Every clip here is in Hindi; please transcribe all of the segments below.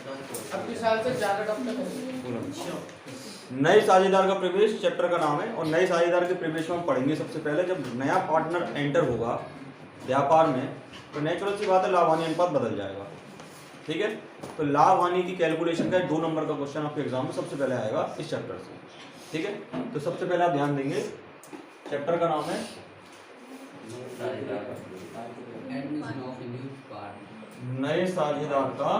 अपने साल से ज्यादा डॉक्टर नए साझेदार का प्रवेश चैप्टर का नाम है। और नए साझेदार के प्रवेश में हम पढ़ेंगे सबसे पहले जब नया पार्टनर एंटर होगा व्यापार में तो नेचुरल सी बात है लाभ हानि अनुपात बदल जाएगा। ठीक है, तो लाभ हानि की कैलकुलेशन का 2 नंबर का क्वेश्चन आपके एग्जाम में सबसे पहले आएगा इस चैप्टर से। ठीक है, तो सबसे पहले आप ध्यान देंगे चैप्टर का नाम है नए साझेदार का।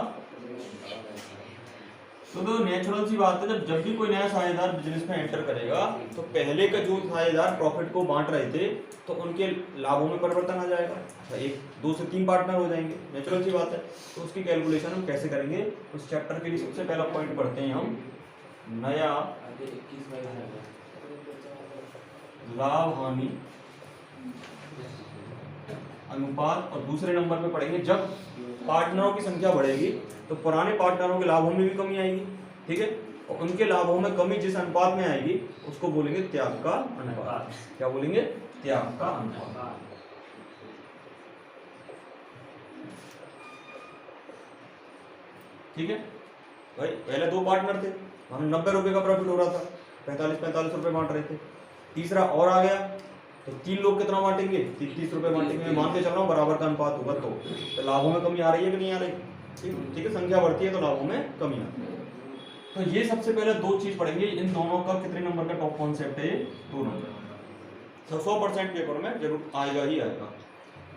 तो नेचुरल सी बात है जब भी कोई नया साझेदार बिजनेस में एंटर करेगा तो पहले का जो साझेदार प्रॉफिट को बांट रहे थे तो उनके लाभों में परिवर्तन आ जाएगा। अच्छा, 1 2 से 3 पार्टनर हो जाएंगे, नेचुरल सी बात है। तो उसकी कैलकुलेशन हम कैसे करेंगे उस चैप्टर के लिए सबसे पहला पॉइंट पढ़ते हैं हम नया लाभ हानि अनुपात। और दूसरे नंबर पे पढ़ेंगे जब पार्टनरों की संख्या बढ़ेगी तो पुराने पार्टनरों के लाभों में भी कमी आएगी। ठीक है, और उनके लाभों में कमी जिस अनुपात में आएगी उसको बोलेंगे त्याग का अनुपात। क्या बोलेंगे? त्याग का अनुपात। ठीक है भाई, पहले 2 पार्टनर थे, हम 90 रुपए का प्रॉफिट हो रहा था, 45 रुपए बांट रहे थे। तीसरा और आ गया तो 3 लोग कितना बांटेंगे? 30 रुपए बांटेंगे। मैं मान के चल रहा हूँ बराबर का अनुपात होगा तो लाभों में कमी आ रही है कि नहीं आ रही? ठीक है, संख्या बढ़ती है तो लाभों में कमी आती है। तो ये सबसे पहले 2 चीज पढ़ेंगे। इन दोनों का कितने नंबर का टॉप कॉन्सेप्ट है? 2 नंबर। 100% पेपर में जरूर आएगा ही आएगा।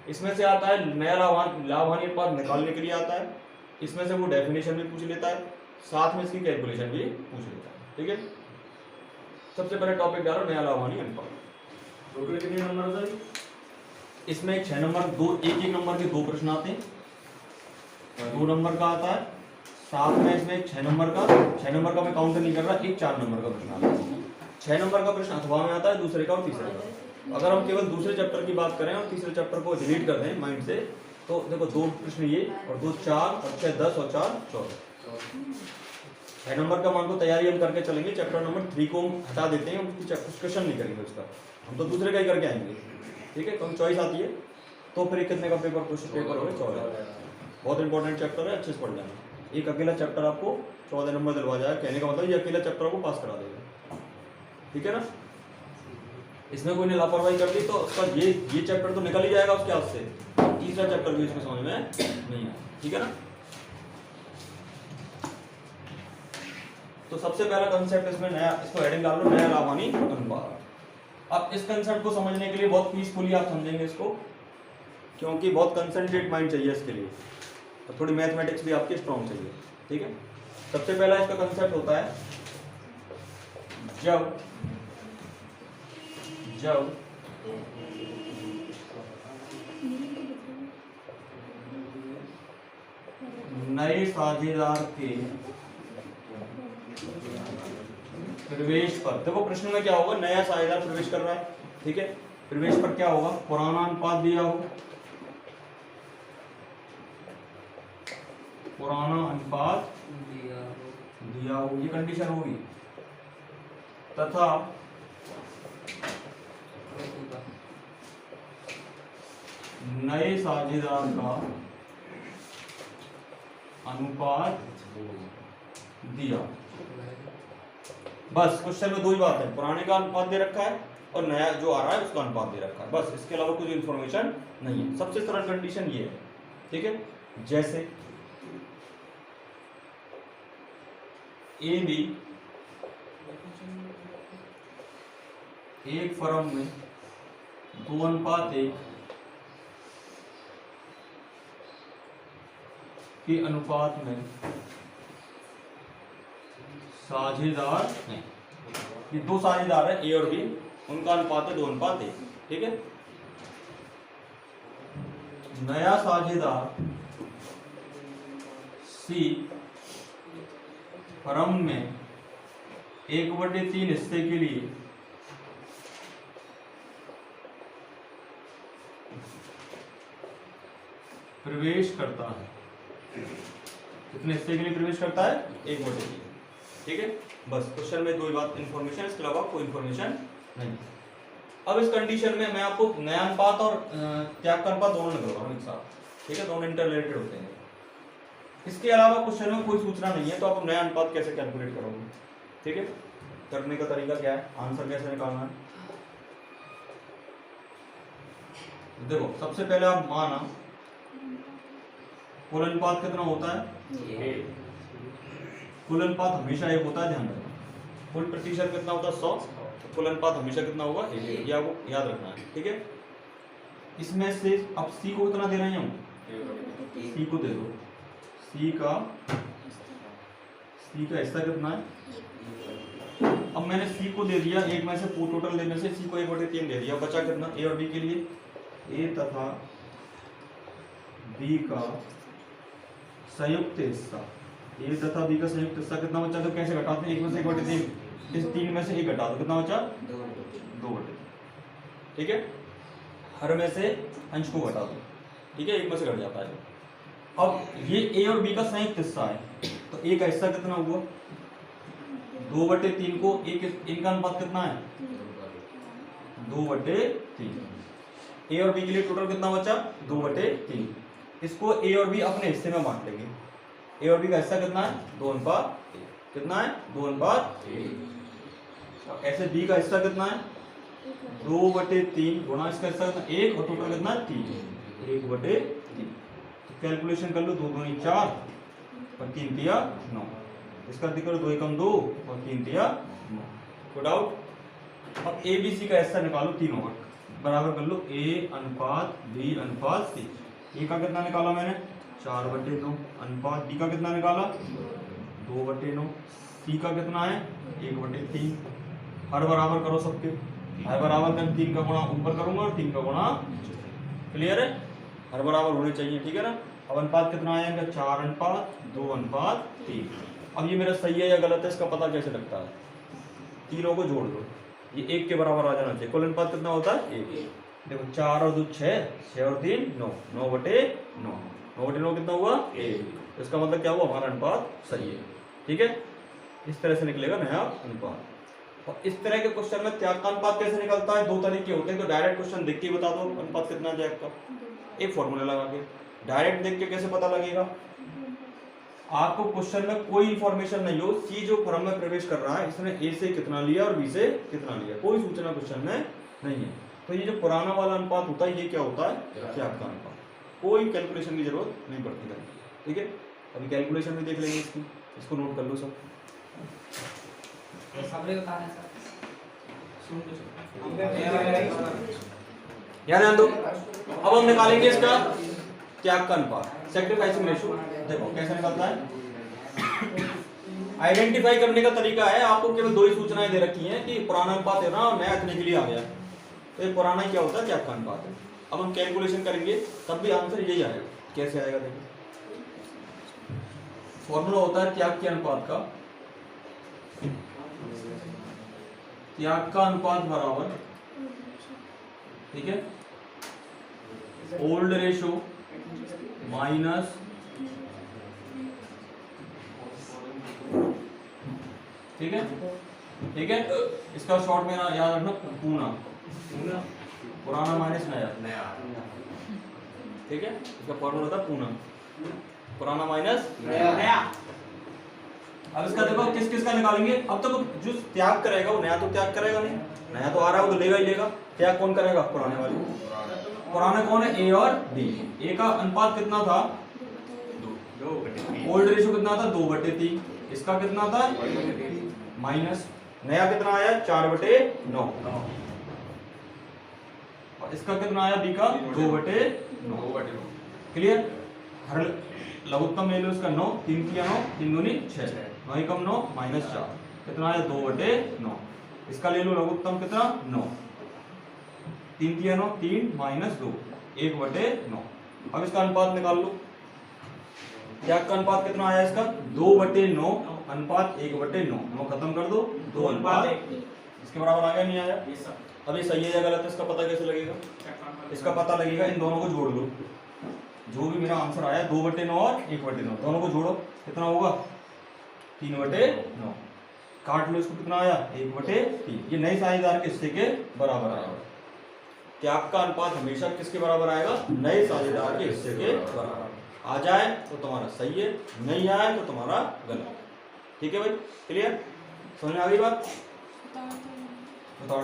इसमें से आता है नया लाभ हानि अनुपात निकालने के लिए आता है। इसमें से वो डेफिनेशन भी पूछ लेता है, साथ में इसकी कैलकुलेशन भी पूछ लेता है। ठीक है, सबसे पहले टॉपिक डालो नया लाभ हानि अनुपात। टोटल कितने नंबर है इसमें? 6 नंबर, 2 एक नंबर के 2 प्रश्न आते हैं। 2 नंबर का आता है, साथ में इसमें 6 नंबर का। 6 नंबर का मैं काउंट नहीं कर रहा, एक 4 नंबर का प्रश्न आता है। 6 नंबर का प्रश्न अथवा में आता है, दूसरे का और तीसरे का। अगर हम केवल दूसरे चैप्टर की बात करें और तीसरे चैप्टर को डिलीट कर दें माइंड से तो देखो 2 प्रश्न ये और 2 4 और 6 10 और 4 14। 6 नंबर का मान को तैयारी हम करके चलेंगे। चैप्टर नंबर 3 को हम हटा देते हैं, हम डिस्कशन नहीं करेंगे उसका, हम तो दूसरे का ही करके आएंगे। ठीक है, तो हम चॉइस आती है तो फिर कितने का पेपर क्वेश्चन पेपर होगा? 14। बहुत इंपॉर्टेंट चैप्टर है, अच्छे से पढ़ लेना। एक अकेला चैप्टर आपको 14 नंबर दिलवा जाएगा, कहने का मतलब ये अकेला चैप्टर को पास करा देगा। ठीक है ना, इसमें कोई ने लापरवाही कर दी तो उसका ये चैप्टर तो निकल ही जाएगा उसके हाथ से, तीसरा चैप्टर भी इसमें समझ में नहीं है। ठीक है ना, तो सबसे पहला कंसेप्ट इसमें नया, इसको हेडिंग डाल लो नया लाभ हानि अनुपात। अब इस कंसेप्ट को समझने के लिए बहुत पीसफुली आप समझेंगे इसको, क्योंकि बहुत कंसंट्रेट माइंड चाहिए इसके लिए, तो थोड़ी मैथमेटिक्स भी आपकी स्ट्रॉन्ग चाहिए। ठीक है, सबसे पहला इसका कंसेप्ट होता है जब नए साझेदार के प्रवेश पर, देखो प्रश्न में क्या होगा, नया साझेदार प्रवेश कर रहा है। ठीक है, प्रवेश पर क्या होगा? पुराना अनुपात दिया हो, पुराना अनुपात दिया हो, ये कंडीशन होगी, तथा नए साझेदार का अनुपात दिया। बस क्वेश्चन में 2 ही बात है, पुराने का अनुपात दे रखा है और नया जो आ रहा है उसका अनुपात दे रखा है, बस इसके अलावा कुछ इंफॉर्मेशन नहीं है। सबसे सरल कंडीशन ये है। ठीक है, जैसे ए बी एक फर्म में 2:1 के अनुपात में साझेदार हैं। ये 2 साझेदार है ए और बी, उनका अनुपात है 2:1। ठीक है, नया साझेदार सी फर्म में 1/3 हिस्से के लिए प्रवेश करता है। कितने हिस्से के लिए प्रवेश करता है? 1/3। ठीक है, बस क्वेश्चन में 2 ही बात इंफॉर्मेशन, इसके अलावा कोई इंफॉर्मेशन नहीं। अब इस कंडीशन में मैं आपको नया अनुपात और त्याग का अनुपात दोनों निकलवा रहा हूं एक साथ। ठीक है, दोनों इंटर रिलेटेड होते हैं। इसके अलावा क्वेश्चन में कोई सूचना नहीं है, तो आप नया अनुपात कैसे कैलकुलेट करोगे? ठीक है, करने का तरीका क्या है, आंसर कैसे निकालना है? देखो सबसे पहले आप माना कुल अनुपात कितना होता है? कुल अनुपात हमेशा एक होता है, ध्यान रखना। कुल प्रतिशत कितना होता है? 100। तो कुल अनुपात हमेशा कितना होगा? 1। या वो याद रखना है, ठीक है। इसमें से अब सी को कितना दे रहे हैं हम? सी को दे दो। सी का हिस्सा कितना है? अब मैंने सी को दे दिया, एक में से टोटल देने से सी को 1/3 दे दिया, बचा कितना? ए और बी के लिए ए तथा बी का संयुक्त हिस्सा, ए तथा बी का संयुक्त हिस्सा कितना बचा? तो कैसे घटाते हैं? 1 में से 1/3, इस 3 में से 1 घटा दो, कितना बचा? 2/3। ठीक है, हर में से अंश को घटा दो, ठीक है, 1 में से घट जाता है। अब ये ए और बी का संयुक्त हिस्सा है, तो ए का हिस्सा कितना हुआ? 2/3 को इनका अनुपात कितना है? 2/3। ए और बी के लिए टोटल कितना बचा? 2/3। इसको ए और बी अपने हिस्से में बांट लेंगे। ए और बी का हिस्सा कितना है? 2:1। कितना है? 2:1। ऐसे बी का हिस्सा कितना है? 2/3 गुणा इसका हिस्सा कितना? 1 और टोटल कितना है? 3। 1/3। कैलकुलेशन कर लो, 2 दूनी 4 और 3 तिया 9। इसका दिक्कत 2 एकम 2 और 3 तिया 9। कोई डाउट? अब ए बी सी का हिस्सा निकालो, तीनों का बराबर कर लो, ए अनुपात बी अनुपात सी। ए का कितना निकाला मैंने? 4/9 अनुपात बी का कितना निकाला? 2/9। सी का कितना है? 1/3। हर बराबर करो सबके, हर बराबर कर 3 का गुणा ऊपर करूंगा और 3 का गुणा। क्लियर है? हर बराबर होने चाहिए, ठीक है ना। अब अनुपात कितना आएगा? 4:2:3। अब ये मेरा सही है या गलत है, इसका पता कैसे लगता है? तीनों को जोड़ दो, ये 1 के बराबर आ जाना चाहिए। कुल अनुपात कितना होता है? 1। देखो 4 और 2 6, 6 और 3 9, 9/9। 9/9 कितना हुआ? 1। इसका मतलब क्या हुआ? हमारा अनुपात सही है, ठीक है। इस तरह से निकलेगा नया अनुपात। और इस तरह के क्वेश्चन में त्याग का अनुपात कैसे निकलता है? 2 तरीके होते हैं। तो डायरेक्ट क्वेश्चन देख के बता दो अनुपात कितना है त्याग का, एक फॉर्मूला लगा के। डायरेक्ट देख के कैसे पता लगेगा? आपको क्वेश्चन में कोई इंफॉर्मेशन नहीं हो, सी जो क्रम में प्रवेश कर रहा है इसने ए से कितना लिया और बी से कितना लिया, कोई सूचना क्वेश्चन में नहीं है। तो ये जो पुराना वाला अनुपात होता है, ये क्या होता है? त्याग का अनुपात। कोई कैलकुलेशन की जरूरत नहीं पड़ती है, ठीक है। अभी कैलकुलेशन भी देख लेंगे इसकी, इसको नोट कर लो सब। ध्यान दो। अब हम निकालेंगे इसका त्याग का अनुपात, सैक्रिफाइसिंग रेशियो। देखो कैसे निकलता है। आइडेंटिफाई करने का तरीका है, आपको केवल 2 ही सूचनाएं दे रखी हैं कि पुराना अनुपात है ना और नया इतने के लिए आ गया। तो ये पुराना क्या होता है? त्याग का अनुपात है। अब हम कैलकुलेशन करेंगे तब भी आंसर यही आएगा। कैसे आएगा देखिए, फॉर्मूला होता है त्याग के अनुपात का। त्याग का अनुपात बराबर, ठीक है, ओल्ड रेशो माइनस ठीक है, ठीक है। इसका शॉर्ट में याद रखना पूना, पुराना माइनस नया, ठीक है। इसका फॉर्मूला था पूना, पुराना माइनस नया। अब इसका देखो किस किस का निकालेंगे। अब तो जो त्याग करेगा वो नया तो त्याग करेगा नहीं, नया तो आ रहा है वो तो लेगा ही लेगा। त्याग कौन करेगा? पुराने वाले। पुराने कौन है? ए और बी। ए का अनुपात कितना था? 2। ओल्ड रेशियो कितना था? 2/3। इसका कितना था? माइनस नया कितना आया? 4/9। और इसका कितना आया? बी का 2/9। क्लियर? हर लघुत्तम ले लो इसका 9, 3 तिया 9, 3 दूनी 6, 9 एकम 9 -4 कितना आया? 2/9। इसका ले लो लघुत्तम कितना? 9, 3 तिया 9, 3 -2, 1/9। अब इसका अनुपात निकाल लो। त्याग का अनुपात कितना आया इसका? 2/9 अनुपात 1/9। 9 खत्म कर दो, 2 अनुपात 1। इसके बराबर आ गया नहीं आया? अब ये सही है या गलत है, इसका पता कैसे लगेगा? इसका पता लगेगा, इन दोनों को जोड़ लो। जो भी मेरा आंसर आया 2/9 और 1/9 दोनों को जोड़ो, कितना होगा? 3/9। काट लो, इसको कितना आया? 1/3। ये नए साझेदार के हिस्से के बराबर आएगा। त्याग का अनुपात हमेशा किसके बराबर आएगा? नए साझेदार के हिस्से के बराबर। आ जाए तो तुम्हारा सही है, नहीं आए तो तुम्हारा गलत। ठीक है भाई, क्लियर, समझ में आ गई बात? बताओ,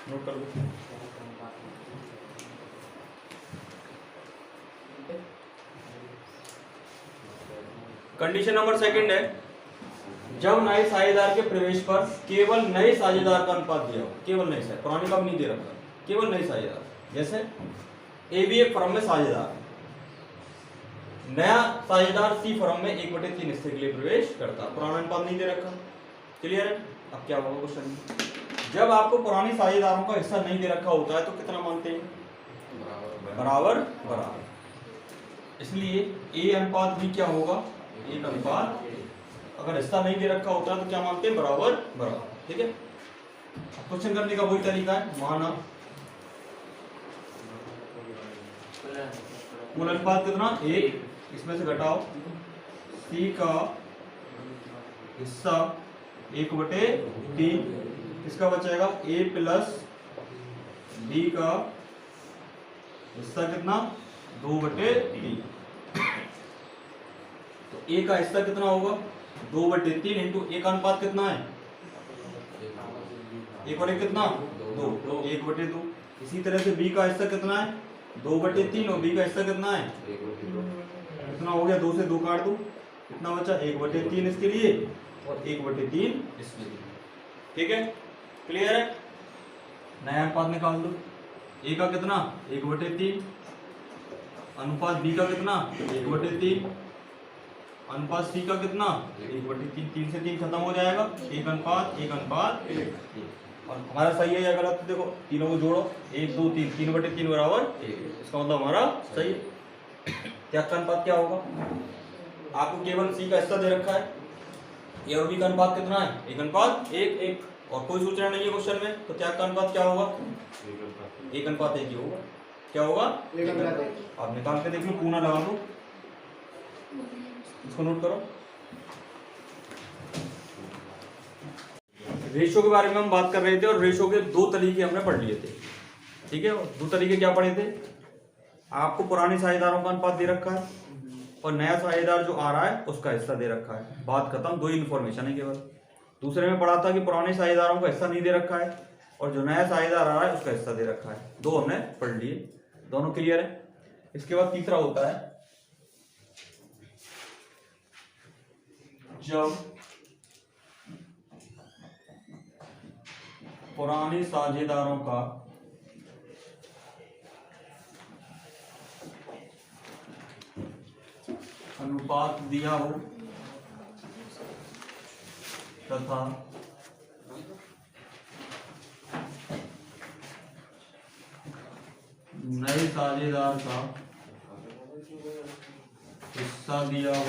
नोट कर लो। कंडीशन नंबर सेकंड है, जब नए साझेदार के प्रवेश पर केवल नए साझेदार का अनुपात दिया हो, केवल नए साझेदार, पुराने का भी नहीं दे रखा, केवल नए साझेदार। जैसे ए भी एक फर्म में साझेदार है, नया साझेदार सी फर्म में 1/3 हिस्से के लिए प्रवेश करता, पुराना अनुपात नहीं दे रखा। क्लियर है? अब क्या होगा क्वेश्चन, जब आपको पुराने साझेदारों का हिस्सा नहीं दे रखा होता है तो कितना मानते हैं? बराबर बराबर। इसलिए ए अनुपात भी क्या होगा? 1 अनुपात। अगर हिस्सा नहीं दे रखा होता है तो क्या मानते हैं? बराबर बराबर। ठीक है, क्वेश्चन करने का वही तरीका है, माना कुल अनुपात कितना? 1, इसमें से घटाओ सी का हिस्सा 1/3, इसका बचेगा ए प्लस बी का हिस्सा कितना? 2/3। तो ए का हिस्सा कितना होगा? 2/3 इंटू ए का अनुपात कितना है? 1/1 कितना? 2, 1/2। इसी तरह से बी का हिस्सा कितना है? 2/3 और बी का हिस्सा कितना है? कितना हो गया? 2 से 2 काट दो, कितना बचा? 1/3 इसके लिए और 1/3 इसके लिए। ठीक है, क्लियर है? नया अनुपात निकाल दो, ए का कितना? 1/3, अनुपात बी का कितना? 1/3, अनुपात सी का कितना? 1/3। 3 से 3 खत्म हो जाएगा, 1 अनुपात 1 अनुपात 1। और हमारा सही है या गलत? तो देखो तीनों को जोड़ो, 1 2 3, 3/3 बराबर 1, इसका मतलब हमारा सही है। त्याग का अनुपात क्या होगा? आपको केवल सी का हिस्सा दे रखा है, ए और बी का अनुपात कितना है? 1 अनुपात 1 और कोई सूचना नहीं है क्वेश्चन में, तो त्याग का अनुपात क्या होगा? 1 अनुपात 1 ही होगा। क्या होगा? 1 अनुपात 1। आप निकाल के देख लो, पूना लगा दो, इसको नोट करो। रेशो के बारे में हम बात कर रहे थे और रेशो के 2 तरीके हमने पढ़ लिए थे। ठीक है, 2 तरीके क्या पढ़े थे? आपको पुराने साझेदारों का अनुपात दे रखा है और नया साझेदार जो आ रहा है उसका हिस्सा दे रखा है, बात खत्म। 2 ही इन्फॉर्मेशन है केवल। दूसरे में पढ़ा था कि पुराने साझेदारों का हिस्सा नहीं दे रखा है और जो नया साझेदार आ रहा है उसका हिस्सा दे रखा है। 2 हमने पढ़ लिए, दोनों क्लियर है। इसके बाद तीसरा होता है, जब पुराने साझेदारों का अनुपात दिया हो तथा नए साझेदार का हिस्सा दिया हो।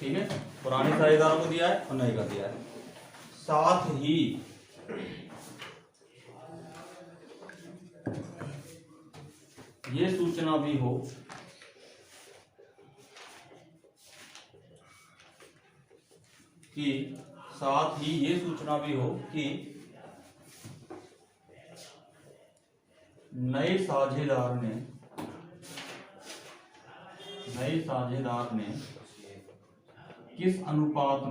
ठीक है, पुराने साझेदारों को दिया है और नए का दिया है, साथ ही ये सूचना भी हो कि नए साझेदार ने किस अनुपात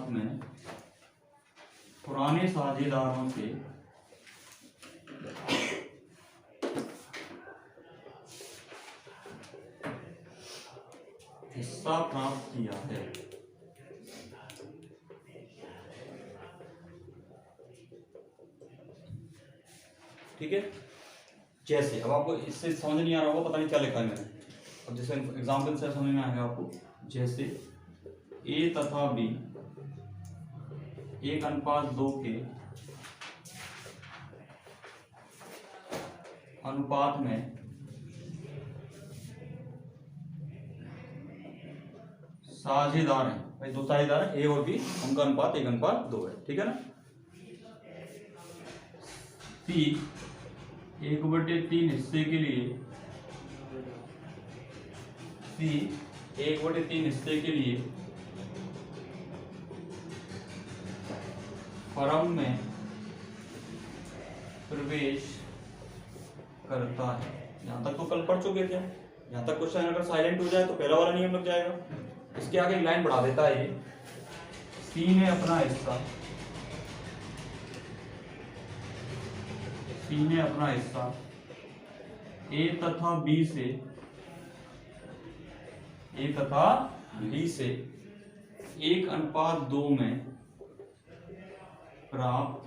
में पुराने साझेदारों से हिस्सा प्राप्त किया है। ठीक है, जैसे अब आपको इससे समझ नहीं आ रहा होगा, पता नहीं क्या लिखा है मैंने, अब जैसे एग्जाम्पल से समझ में आएगा आपको। जैसे ए तथा बी 1:2 के अनुपात में साझेदार हैं। भाई 2 साझेदार हैं, ए और बी, उनका अनुपात 1:2 है। ठीक है ना। सी 1/3 हिस्से के लिए फर्म में प्रवेश करता है। यहाँ तक तो कल पढ़ चुके थे। यहाँ तक क्वेश्चन अगर साइलेंट हो जाए तो पहला वाला नियम लग जाएगा। इसके आगे एक लाइन बढ़ा देता है ये, सी ने अपना हिस्सा ए तथा बी से 1:2 में प्राप्त।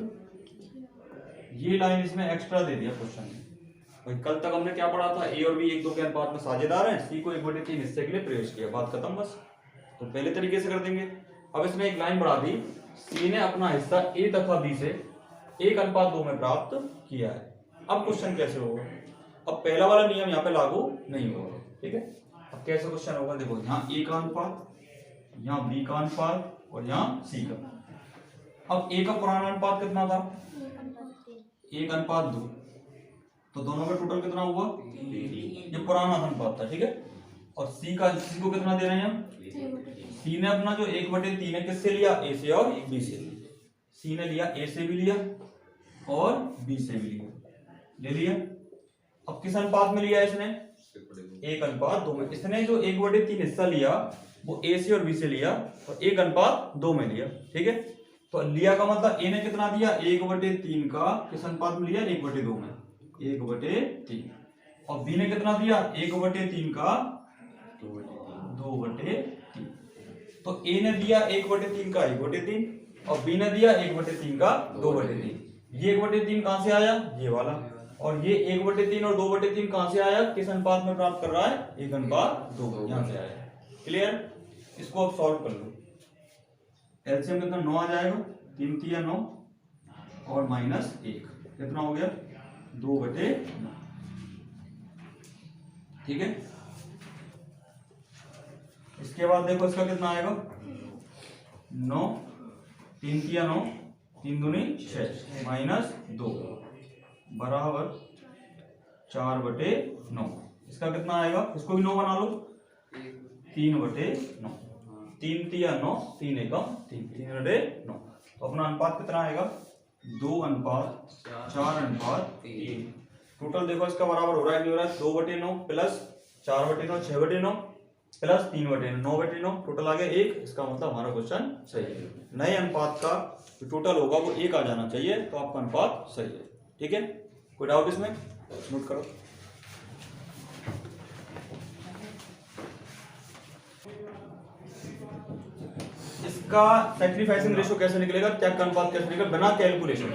ये लाइन इसमें एक्स्ट्रा दे दिया क्वेश्चन में। भाई कल तक हमने क्या पढ़ा था, ए और बी 1:2 के अनुपात में साझेदार हैं, सी को 1/3 हिस्से के लिए प्रवेश किया, बात खत्म बस। तो पहले तरीके से कर देंगे। अब इसमें एक लाइन बढ़ा दी, सी ने अपना हिस्सा ए तथा बी से 1:2 में प्राप्त किया है। अब क्वेश्चन कैसे होगा? अब पहला वाला नियम यहाँ पे लागू नहीं होगा, ठीक है। अब कैसे क्वेश्चन होगा, देखो यहाँ ए का अनुपात, यहाँ बी का अनुपात और यहाँ सी का। अब ए का पुराना अनुपात कितना था? 1:2, तो दोनों का टोटल कितना हुआ? ये पुराना अनुपात था, ठीक है। और सी को कितना दे रहे हैं हम? सी ने अपना जो 1/3 है किससे लिया? ए से और बी से। सी ने लिया ए से भी लिया और बी से भी ले लिया। अब किस अनुपात में लिया इसने? 1:2 में। इसने जो 1/3 हिस्सा लिया वो ए से और बी से लिया और 1:2 में लिया, ठीक है। तो लिया का मतलब ए ने कितना दिया? 1/3 का किस अनुपात में लिया? 1/2 में, 1/3। और बी ने कितना दिया? 1/3 का 2/3। तो ए ने दिया 1/3 का 1/3 और बी ने दिया 1/3 का 2/3। ये 1/3 कहां से आया? ये वाला। और ये 1/3 और 2/3 कहां से आया? किस अनुपात में प्राप्त कर रहा है? 1:2 यहां से आया। क्लियर? इसको अब सॉल्व कर लो। एलसीएम कितना? 9 आ जाएगा, 3 3 9 और -1 कितना हो गया? 2/9, ठीक है। इसके बाद देखो इसका कितना आएगा? 9 3 3 9 3 दूनी 6 -2 बराबर 4/9। इसका कितना आएगा? इसको भी 9 बना लो, 3/9। 3 3 9 3 एकम 3/9। तो अपना अनुपात कितना आएगा? 2:4:3। टोटल देखो इसका बराबर हो रहा है, नहीं हो रहा है? 2/9 प्लस 4/9 6/9 प्लस 3/9 9/9, टोटल आ गया 1। इसका मतलब हमारा क्वेश्चन सही है। नए अनुपात का जो टोटल होगा वो 1 आ जाना चाहिए, तो आपका अनुपात सही है, ठीक है। कोई डाउट इसमें? नोट करो। इसका सैक्रिफाइसिंग रेशियो कैसे निकलेगा, त्याग का अनुपात कैसे निकलेगा बिना कैलकुलेशन?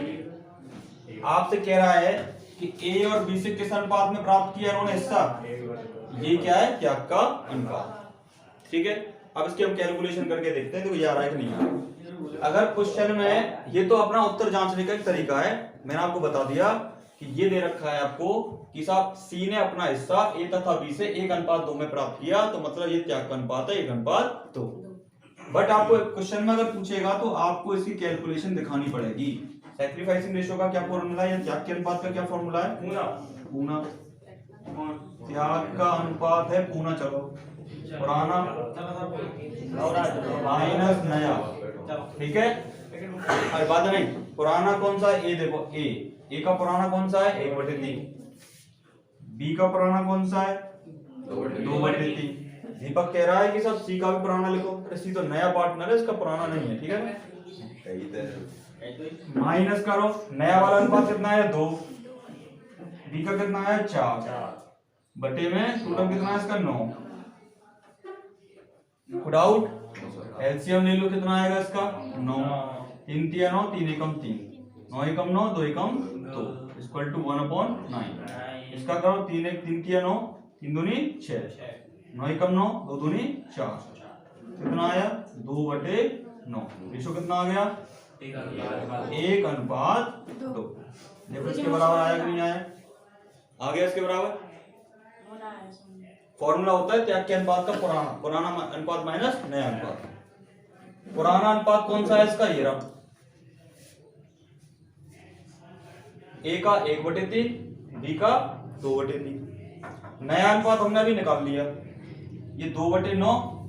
आपसे कह रहा है कि ए और बी से किस अनुपात में प्राप्त किया इन्होंने हिस्सा? ये क्या है? त्याग का अनुपात, ठीक है। अब इसकी हम कैलकुलेशन करके देखते हैं तो ये आ रहा है कि नहीं आ रहा। अगर क्वेश्चन में, ये तो अपना उत्तर जांचने का एक तरीका है, मैंने आपको बता दिया कि ये दे रखा है आपको कि साहब सी ने अपना हिस्सा ए तथा बी से 1:2 में प्राप्त किया, तो मतलब ये त्याग का अनुपात है 1:2। बट आपको क्वेश्चन में अगर पूछेगा तो आपको इसकी कैलकुलेशन दिखानी पड़ेगी। सैक्रिफाइसिंग रेशियो का क्या फॉर्मूला है या त्याग के अनुपात का क्या फॉर्मूला है? पूना। त्याग का अनुपात है पूना, चलो पुराना माइनस नया, ठीक है। अरे बात नहीं, पुराना कौन सा है? ए देखो, ए का पुराना कौन सा है? 1/3। बी का पुराना कौन सा है? 2/3। दीपक कह रहा है कि सब सी का भी पुराना लिखो। अरे सी तो नया पार्टनर है, इसका पुराना नहीं है, ठीक है। माइनस करो, नया वाला अनुपात कितना है? 2। बी का कितना है? 4 बटे में टोटल कितना है इसका? 9। डाउट? एलसीएम ले लो, कितना आएगा इसका? 9 3 3 9 3 एकम 3 9 एकम 9 2 एकम 2 इक्वल टू 1/9। इसका करो 3 1 3 3 9 3 दूनी 6 9 एकम 9 2 दूनी 4, कितना आया? 2/9। रेशो कितना आ गया? 1:2। देखो इसके बराबर आया कि नहीं आया? आ गया इसके बराबर। फॉर्मूला होता है त्याग के अनुपात का पुराना अनुपात माइनस नया अनुपात। पुराना अनुपात कौन सा है इसका? ये रहा, ए का 1/3, बी का 2/3। नया अनुपात हमने अभी निकाल लिया, ये 2/9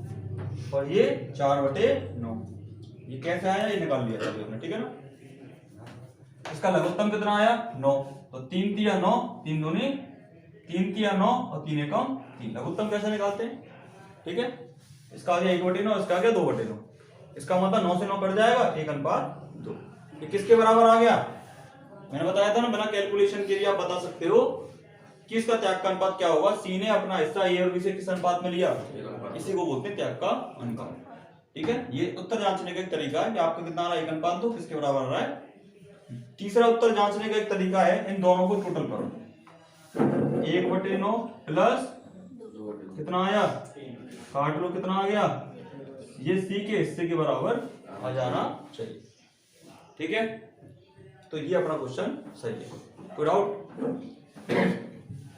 और ये 4/9। ये कैसे आया? ये निकाल लिया था हमने, ठीक है ना। इसका लघुत्तम कितना आया 9, तो 3 तिया 9, 3 दूनी 3 तिया 9 और 3 एकम 3। लघुत्तम कैसे निकालते हैं? ठीक है, इसका आ गया 1/9, इसका आ गया 2/9। इसका मतलब 9 से 9 कट जाएगा, 1:2। ये किसके बराबर आ गया? मैंने बताया था ना, बिना कैलकुलेशन के लिए आप बता सकते हो कि इसका त्याग का अनुपात क्या होगा। सी ने अपना हिस्सा ए और बी से किस अनुपात में लिया? इसी को बोलते हैं त्याग का अनुपात। ठीक है, ये उत्तर जांचने का एक तरीका है कि आपका कितना आ रहा है 1:2 किसके बराबर आ रहा है। तीसरा उत्तर जांचने का एक तरीका है, इन दोनों को टोटल करो। 1/9 प्लस कितना आया, काट लो कितना आ गया, ये सी के हिस्से के बराबर आ जाना चाहिए। ठीक है, तो ये अपना क्वेश्चन सही है। कोई डाउट?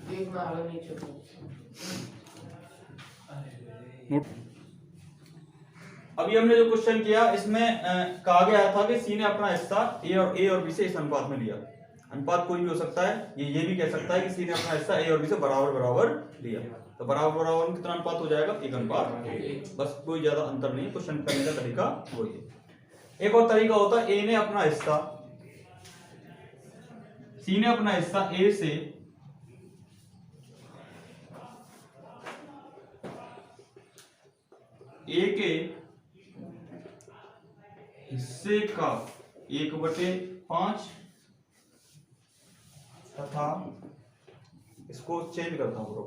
देखना आगे नीचे को। अभी हमने जो क्वेश्चन किया इसमें कहा गया था कि सी ने अपना हिस्सा ए और बी से इस अनुपात में लिया। अनुपात कोई भी हो सकता है, ये भी कह सकता है कि सी ने अपना हिस्सा ए और बी से बराबर बराबर लिया। तो बराबर बराबर में कितना अनुपात हो जाएगा? 1:1। बस कोई ज्यादा अंतर नहीं, क्वेश्चन करने का तरीका वही है। एक और तरीका होता है, ए ने अपना हिस्सा, सी ने अपना हिस्सा ए से ए के हिस्से का 1/5 तथा इसको चेंज करता हूं,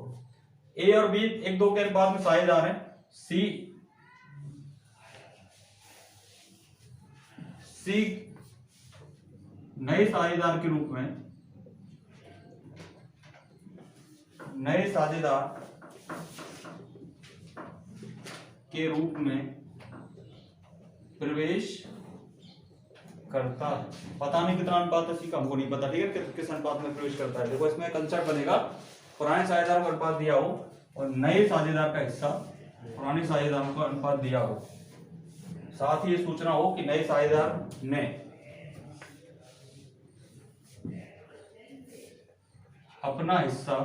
ए और बी 1:2 के अनुपात में साझेदार हैं। सी नए साझेदार के रूप में, नए साझेदार के रूप में प्रवेश करता है। पता नहीं कितना अनुपात है सी का, हमको नहीं पता। ठीक है, किस अनुपात में प्रवेश करता है। देखो इसमें कंसेप्ट बनेगा, पुराने साझेदार का अनुपात दिया हो और नए साझेदार का हिस्सा पुराने साझेदारों का अनुपात दिया हो, साथ ही ये सूचना हो कि नए साझेदार ने अपना हिस्सा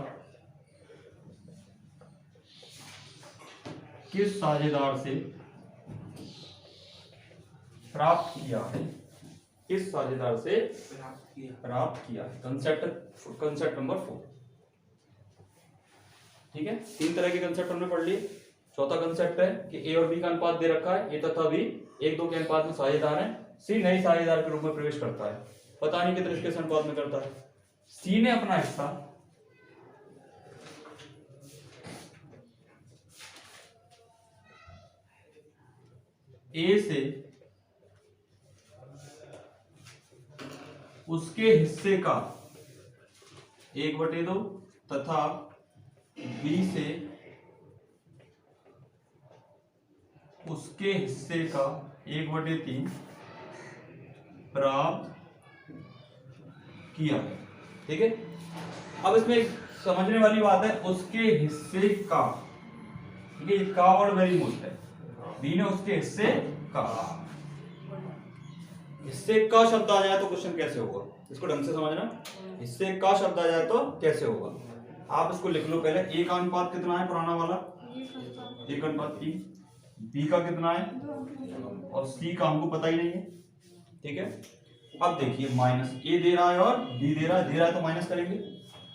किस साझेदार से प्राप्त किया है, किस साझेदार से प्राप्त किया है। Concept number 4। ठीक है, 3 तरह के कंसेप्ट हमने पढ़ लिए। चौथा कंसेप्ट है कि ए और बी का अनुपात दे रखा है, ए तथा बी 1:2 के अनुपात में साझेदार हैं। सी नए साझेदार के रूप में प्रवेश करता है, पता नहीं कितने किस अनुपात में करता है। सी ने अपना हिस्सा ए से उसके हिस्से का 1/2 तथा बी से उसके हिस्से का 1/3 प्राप्त किया। ठीक है, अब इसमें एक समझने वाली बात है, उसके हिस्से का। ठीक है, ये का वर्ड वेरी इंपॉर्टेंट है। बी ने उसके हिस्से का, हिस्से का शब्द आ जाए तो क्वेश्चन कैसे होगा, इसको ढंग से समझना। हिस्से का शब्द आ जाए तो कैसे होगा, आप इसको लिख लो पहले। ए का अनुपात कितना है पुराना वाला? 1:3। बी का कितना है और सी का हमको पता ही नहीं है। ठीक है, अब देखिए माइनस ए दे रहा है और बी दे रहा है तो माइनस करेंगे।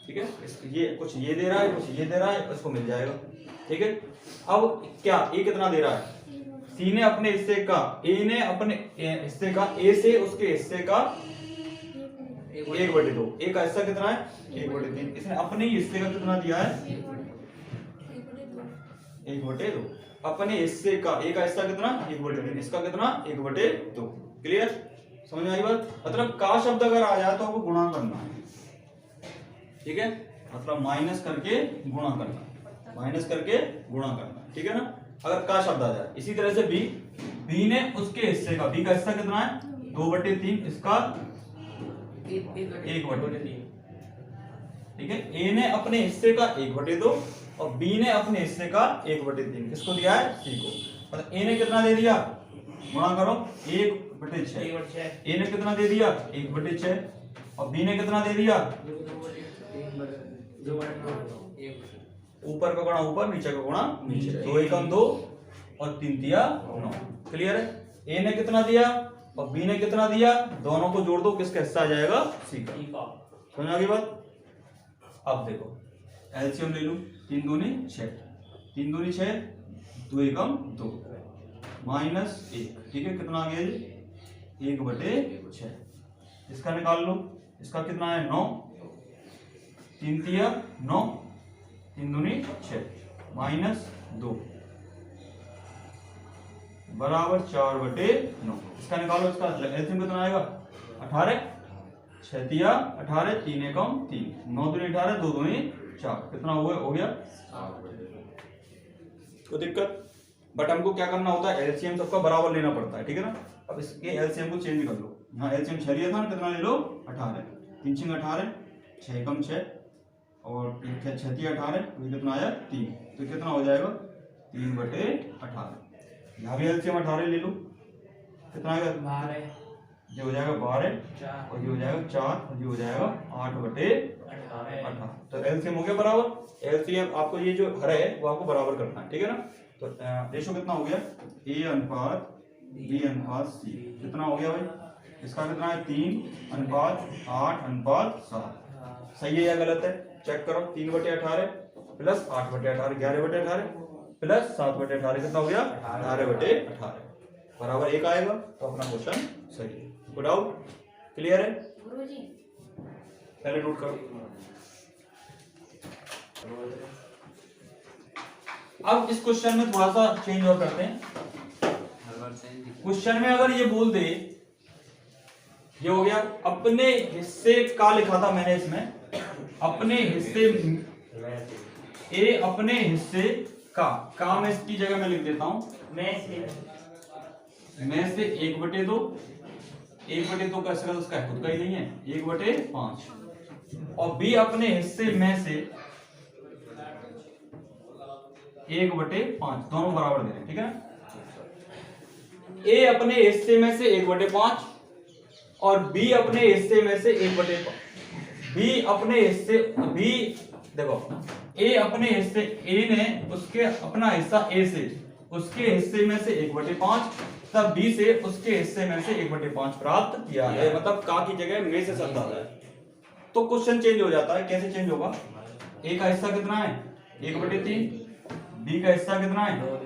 ठीक है, ये कुछ ये दे रहा है, कुछ ये दे रहा है, इसको मिल जाएगा। ठीक है, अब क्या ए कितना दे रहा है? सी ने अपने हिस्से का, ए ने अपने हिस्से का, ए से उसके हिस्से का 1/2। ए का हिस्सा कितना है? 1/3। इसने अपने ही हिस्से का कितना दिया है? 1/2। अपने हिस्से का, ए का हिस्सा कितना? 1/3। इसका कितना? 1/2। क्लियर, समझ में आई बात? मतलब का शब्द अगर आ जाए तो आपको गुणा करना है। ठीक है, मतलब माइनस करके गुणा करना, माइनस करके गुणा करना। ठीक है ना, अगर का शब्द आ जाए। इसी तरह से बी ने उसके हिस्से का, बी का हिस्सा कितना है? 2/3, इसका 1/3। ठीक है, ए ने अपने हिस्से का 1/2 और बी ने अपने हिस्से का 1/3 किसको दिया है? सी को। मतलब ए ने कितना दे दिया? गुणा करो, 1/6। ए ने कितना दे दिया? 1/6 और बी ने कितना दे दिया? ऊपर का गुणा ऊपर, नीचे का गुणा नीचे। 2 एकम 2 और 3 तिया 9। क्लियर है? ए ने कितना दिया? और बी ने कितना दिया, दोनों को जोड़ दो, किसका हिस्सा आ जाएगा, सी का। समझ आ गई बात। अब देखो एलसीएम ले लूं, 3 दूनी 6, 3 दूनी 6, 2 एकम 2 -1, ठीक है, कितना आ गया जी, 1/6। इसका निकाल लो, इसका कितना है 9, 3 तिया 9, 3 दूनी 6 -2 बराबर 4/9। इसका निकालो, इसका एलसीएम कितना आएगा 18, 6 तिया 18, 3 एकम 3, 9 दूनी 18, 2 दूनी 4, कितना हुआ, हो गया। कोई दिक्कत, बट हमको क्या करना होता है, एलसीएम सबका बराबर लेना पड़ता है, ठीक है ना। अब इसके एलसीएम को चेंज कर लो, यहाँ एलसीएम 6 लिया था ना, कितना ले लो 18, 3 6 18, 6 एकम 6 और 6 तिया 18, तो कितना आया 3, तो कितना हो जाएगा 3/18। यहाँ भी एलसीएम 18 ले लो, कितना आएगा 12, ये हो जाएगा 12 4, और ये हो जाएगा 4 और ये हो जाएगा 8/18। तो एलसीएम हो गया बराबर। एलसीएम आपको ये जो हर है वो आपको बराबर करना है, ठीक है ना। तो रेशो कितना हो गया, ए अनुपात बी अनुपात सी, कितना हो गया भाई, इसका कितना है 3:8:7। सही है या गलत है, चेक करो। 3/18 प्लस 8/18 11/18 प्लस 7/18 कितना हो गया 18/18 बराबर 1 आएगा। तो अपना क्वेश्चन सही है। गुड आउट, क्लियर है गुरुजी। पहले नोट करो। अब इस क्वेश्चन में थोड़ा सा चेंज और करते हैं। क्वेश्चन में अगर ये बोल दे, ये हो गया अपने हिस्से का, लिखा था मैंने इसमें अपने हिस्से, ए अपने हिस्से का मैं इसकी जगह में लिख देता हूं मैं से 1/2, 1/2 का इसका उसका खुद का ही नहीं है, 1/5। और बी अपने हिस्से में से 1/5, दोनों बराबर दे रहे हैं, ठीक है। ए अपने हिस्से में से 1/5 और बी अपने हिस्से में से 1/5। बी अपने हिस्से, बी देखो ए अपने हिस्से, ए ने उसके अपना हिस्सा ए से उसके हिस्से में से 1/5 तब बी से उसके हिस्से में से 1/5 प्राप्त किया है। मतलब का की जगह में से शब्द आता है तो क्वेश्चन चेंज हो जाता है। कैसे चेंज होगा, ए का हिस्सा कितना है 1/3, बी का हिस्सा कितना है,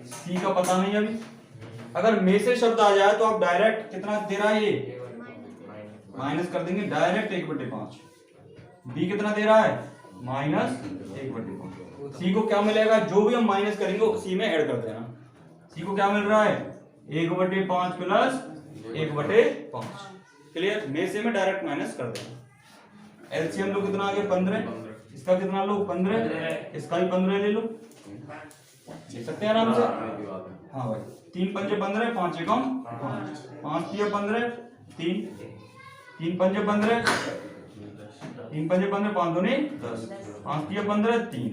सी का पता नहीं अभी। अगर में से शब्द आ जाए तो आप डायरेक्ट कितना दे रहा है, ये माइनस कर देंगे डायरेक्ट 1/5। बी कितना दे रहा है -1/5। सी को क्या मिलेगा, जो भी हम माइनस करेंगे सी में ऐड कर देना। सी को क्या मिल रहा है 1/5 प्लस 1/5। क्लियर, में से में डायरेक्ट माइनस कर देना। एलसीएम लो, कितना आ गया 15, इसका कितना लो 15, इसका भी 15 ले लो, देख सकते हैं आराम से। हाँ भाई 3 पंजे 15, 5 एकम 5, 5 तिया 15, 3 3 पंजे 15, 3 पंजे 15, 5 दूनी 10, 5 तिया 15, 3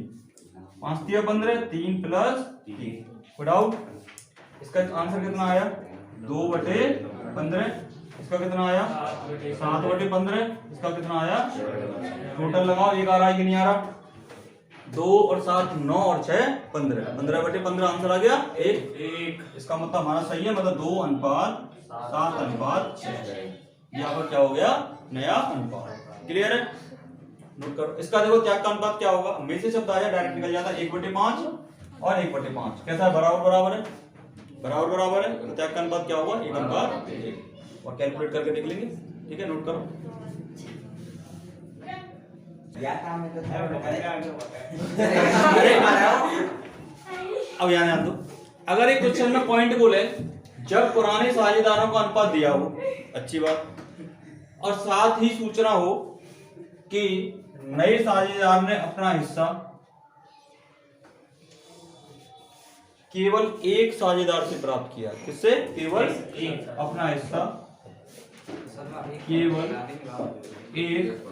5 तिया 15, 3 प्लस 3। Good out. इसका आंसर कितना आया 2/15, इसका कितना आया 7/15, इसका कितना आया, टोटल लगाओ, एक आ रहा है कि नहीं आ रहा, 2 और 7 9 और 6 15, 15/15 आंसर आ गया 1। इसका मतलब हमारा सही है, मतलब 2:7:6। यहाँ पर क्या हो गया, नया अनुपात। क्लियर है, नोट करो। इसका देखो त्याग का अनुपात क्या होगा, में से शब्द आया डायरेक्ट निकल जाता है 1/5 और 1/5 कैसा है, बराबर बराबर है, बराबर बराबर है। तो त्याग का अनुपात क्या होगा 1:1 और कैलकुलेट करके देख लेंगे, ठीक है। नोट करो। अब यहाँ ध्यान दो, अगर एक क्वेश्चन में पॉइंट बोले जब पुराने साझेदारों का अनुपात दिया हो, अच्छी बात, और साथ ही सूचना हो कि नए साझेदार ने अपना हिस्सा केवल एक साझेदार से प्राप्त किया, किससे, केवल एक, अपना हिस्सा केवल एक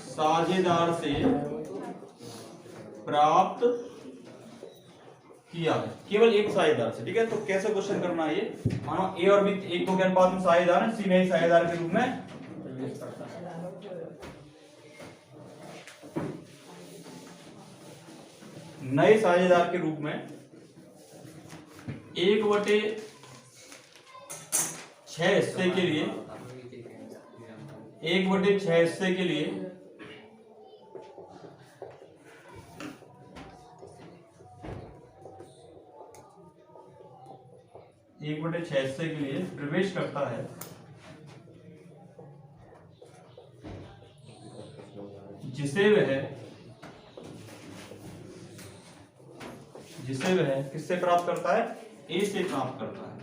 साझेदार से प्राप्त किया है, केवल एक साझेदार से, ठीक है। तो कैसे क्वेश्चन करना है ये, मानो ए और बी एक दो के अनुपात में साझेदार है, सी नए साझेदार के रूप में नए साझेदार के रूप में 1/6 हिस्से के लिए 1/6 हिस्से के लिए प्रवेश करता है, जिसे वह किससे प्राप्त करता है? ए से प्राप्त करता है।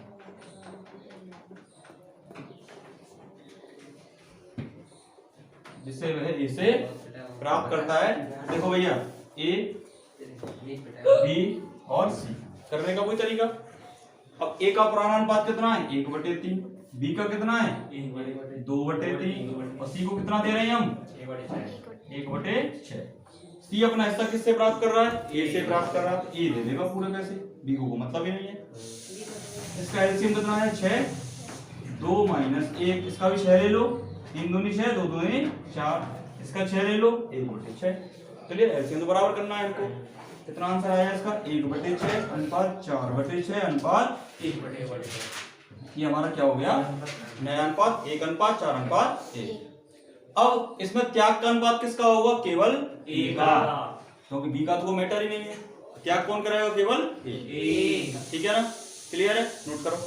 जिसे वह ए से प्राप्त करता है। देखो भैया, ए, बी और सी करने का कोई तरीका। अब ए का पुराना अनुपात कितना है? 1/3। बी का कितना है? 2/3। और सी को कितना दे रहे हैं हम? 1/6। सी अपना हिस्सा किससे प्राप्त कर रहा है? ए से प्राप्त कर रहा है। ए दे देगा पूरे पैसे, बी को मतलब ही नहीं है। इसका एलसीएम कितना है? 6। 2 - 1, इसका भी 6 ले लो। 3 दूनी 6, 2 दूनी 4, इसका 6 ले लो। 1/6। चलिए एलसीएम तो बराबर करना है हमको। कितना आंसर आया इसका? 1/6 अनुपात 4/6 अनुपात 1/6। ये हमारा क्या हो गया? नया अनुपात 1:4:1। अब इसमें त्याग का अनुपात किसका होगा? केवल ए का, क्योंकि बी का तो कोई मैटर ही नहीं है। त्याग कौन कराएगा? केवल ए। ठीक है ना? क्लियर है? नोट करो।